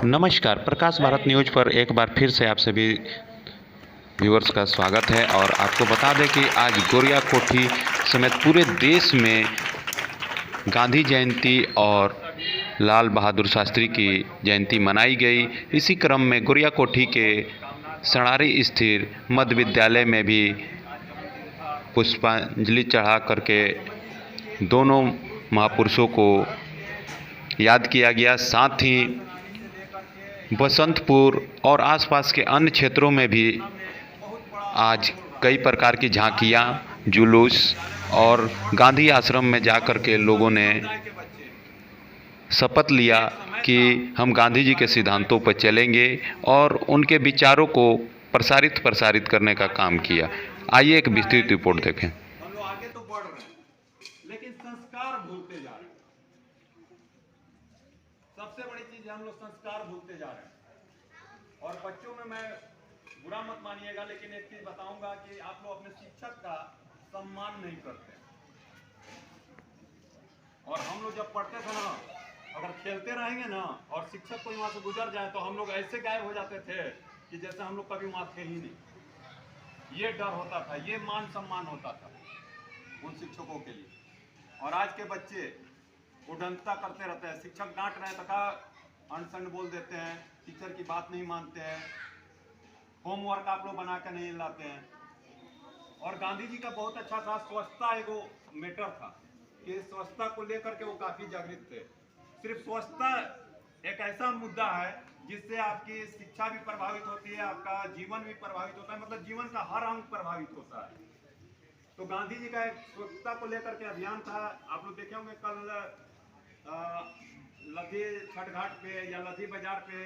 नमस्कार, प्रकाश भारत न्यूज पर एक बार फिर से आप सभी व्यूअर्स का स्वागत है। और आपको बता दें कि आज गोरिया कोठी समेत पूरे देश में गांधी जयंती और लाल बहादुर शास्त्री की जयंती मनाई गई। इसी क्रम में गोरिया कोठी के सणारी स्थित मध्य विद्यालय में भी पुष्पांजलि चढ़ा करके दोनों महापुरुषों को याद किया गया। साथ ही बसंतपुर और आसपास के अन्य क्षेत्रों में भी आज कई प्रकार की झांकियां, जुलूस और गांधी आश्रम में जाकर के लोगों ने शपथ लिया कि हम गांधी जी के सिद्धांतों पर चलेंगे और उनके विचारों को प्रसारित करने का काम किया। आइए एक विस्तृत रिपोर्ट देखें। हम लोग आगे तो बढ़ रहे हैं, लेकिन संस्कार भूलते जा रहे हैं। सबसे बड़ी चीज हम लोग संस्कार भूलते जा रहे हैं। और बच्चों में मैं बुरा मत मानिएगा, लेकिन एक चीज बताऊंगा कि आप लोग अपने शिक्षक का सम्मान नहीं करते। और हम लोग जब पढ़ते थे ना, अगर खेलते रहेंगे ना और शिक्षक कोई वहां से गुजर जाए तो हम लोग ऐसे गायब हो जाते थे कि जैसे हम लोग कभी वहां थे ही नहीं। ये डर होता था, ये मान सम्मान होता था उन शिक्षकों के लिए। और आज के बच्चे उड़नता करते रहते हैं। शिक्षक डांट रहे हैं तो का अनसन बोल देते हैं, टीचर की बात नहीं मानते हैं, होमवर्क आप लोग बना कर नहीं लाते हैं। और गांधी जी का बहुत अच्छा था, स्वच्छता एगो मैटर था कि स्वच्छता को लेकर के वो काफी जागृत थे। सिर्फ स्वच्छता एक ऐसा मुद्दा है जिससे आपकी शिक्षा भी प्रभावित होती है, आपका जीवन भी प्रभावित होता है, मतलब जीवन का हर अंग प्रभावित होता है। तो गांधी जी का एक स्वच्छता को लेकर के अभियान था। आप लोग देखे होंगे कल लधी छठ घाट पे या लधी बाजार पे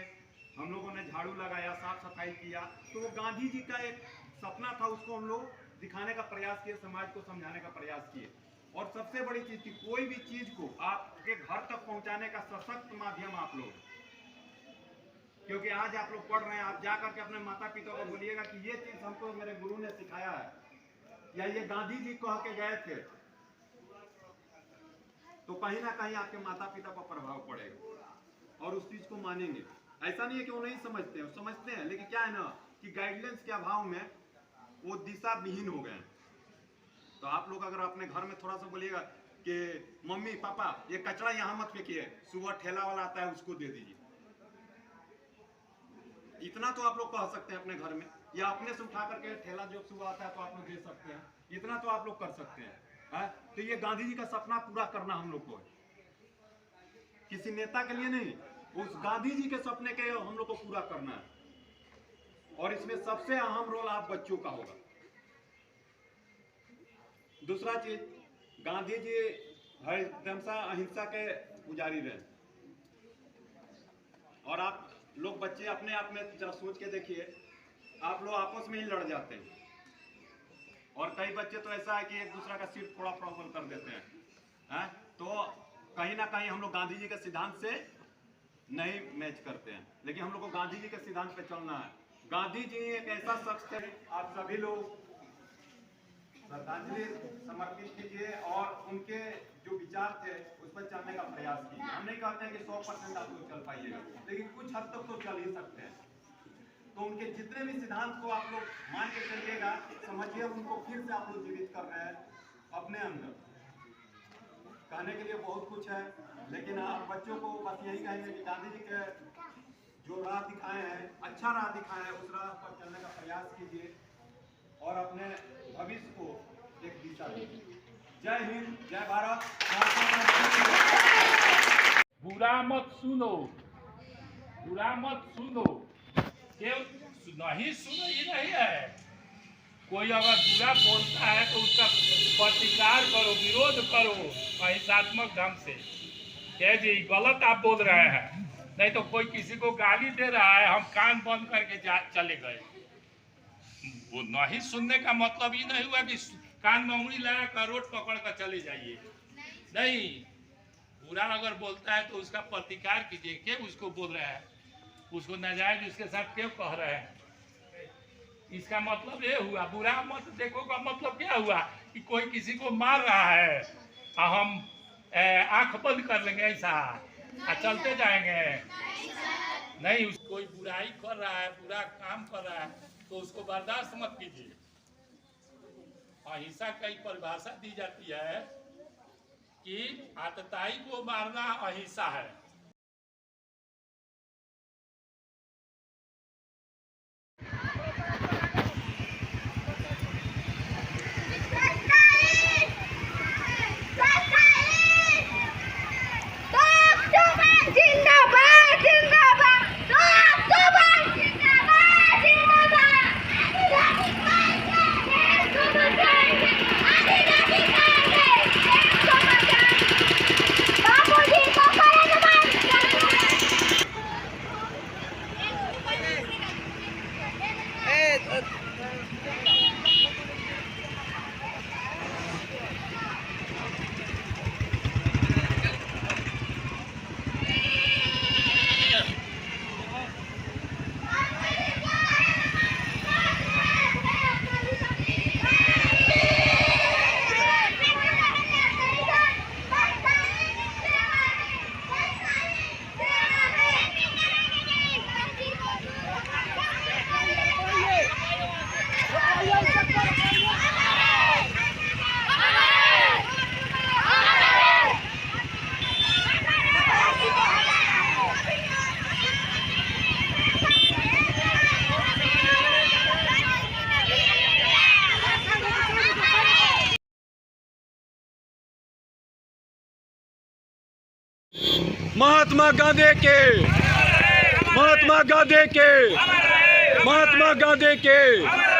हम लोगों ने झाड़ू लगाया, साफ सफाई किया। तो वो गांधी जी का एक सपना था, उसको हम लोग दिखाने का प्रयास किए, समाज को समझाने का प्रयास किए। और सबसे बड़ी चीज थी, कोई भी चीज को आपके घर तक पहुंचाने का सशक्त माध्यम आप लोग। क्योंकि आज आप लोग पढ़ रहे हैं, आप जाकर के अपने माता पिता को बोलिएगा कि ये चीज हमको मेरे गुरु ने सिखाया है या ये गांधी जी कह के गए थे, तो कहीं ना कहीं आपके माता पिता पर प्रभाव पड़ेगा और उस चीज को मानेंगे। ऐसा नहीं है कि वो नहीं समझते हैं, समझते हैं, लेकिन क्या है ना कि गाइडलाइंस के अभाव में वो दिशा विहीन हो गए। तो आप लोग अगर अपने घर में थोड़ा सा बोलिएगा कि मम्मी पापा ये कचरा यहाँ मत फेंकिए, सुबह ठेला वाला आता है उसको दे दीजिए, इतना तो आप लोग कह सकते हैं अपने घर में। या अपने से उठा करके ठेला जो सुबह आता है तो आप लोग दे सकते हैं, इतना तो आप लोग कर सकते हैं। तो ये गांधी जी का सपना पूरा करना हम लोग को है, किसी नेता के लिए नहीं, उस गांधी जी के सपने के हम लोग को पूरा करना है। और इसमें सबसे अहम रोल आप बच्चों का होगा। दूसरा चीज, गांधी जी हमेशा अहिंसा के पुजारी रहे। और आप लोग बच्चे अपने आप में जरा सोच के देखिए, आप लोग आपस में ही लड़ जाते हैं। और कई बच्चे तो ऐसा है कि एक दूसरा का सीट थोड़ा प्रॉब्लम कर देते हैं। तो कहीं ना कहीं हम लोग गांधी जी के सिद्धांत से नहीं मैच करते हैं। लेकिन हम लोग को गांधी जी के सिद्धांत पे चलना है। गांधी जी एक ऐसा शख्स थे, आप सभी लोग श्रद्धांजलि समर्पित कीजिए और उनके जो विचार थे उस पर चलने का प्रयास कीजिए। हम नहीं कहते हैं कि 100% आप लोग चल पाइएगा, लेकिन कुछ हद तक तो चल ही सकते हैं। तो उनके जितने भी सिद्धांत को आप लोग मान के चलिएगा, समझिए उनको फिर से आप लोग जीवित कर रहे हैं अपने अंदर। कहने के लिए बहुत कुछ है, लेकिन आप बच्चों को बस यही कहेंगे कि गांधी जी के जो राह दिखाए हैं, अच्छा राह दिखाए हैं, उस राह पर चलने का प्रयास कीजिए और अपने भविष्य को एक दिशा दीजिए। जय हिंद, जय भारत। बुरा मत सुनो, बुरा मत सुनो, केवल नहीं सुनो ये नहीं है। कोई अगर बुरा बोलता है तो उसका प्रतिकार करो, विरोध करो अहिंसात्मक ढंग से। क्या जी गलत आप बोल रहे हैं, नहीं तो कोई किसी को गाली दे रहा है, हम कान बंद करके चले गए। वो नहीं सुनने का मतलब ये नहीं हुआ कि कान में उंगली लगा कर रोड पकड़ कर चले जाइए। नहीं, बुरा अगर बोलता है तो उसका प्रतिकार कीजिए। क्यों उसको बोल रहे हैं, उसको नाजायज उसके साथ क्यों कह रहे हैं? इसका मतलब ये हुआ बुरा मत देखो का मतलब क्या हुआ कि कोई किसी को मार रहा है और हम आंख बंद कर लेंगे, ऐसा चलते जाएंगे। नहीं, कोई बुराई कर रहा है, बुरा काम कर रहा है तो उसको बर्दाश्त मत कीजिए। अहिंसा की परिभाषा दी जाती है कि आतताई को मारना अहिंसा है। महात्मा गांधी के, महात्मा गांधी के, महात्मा गांधी के।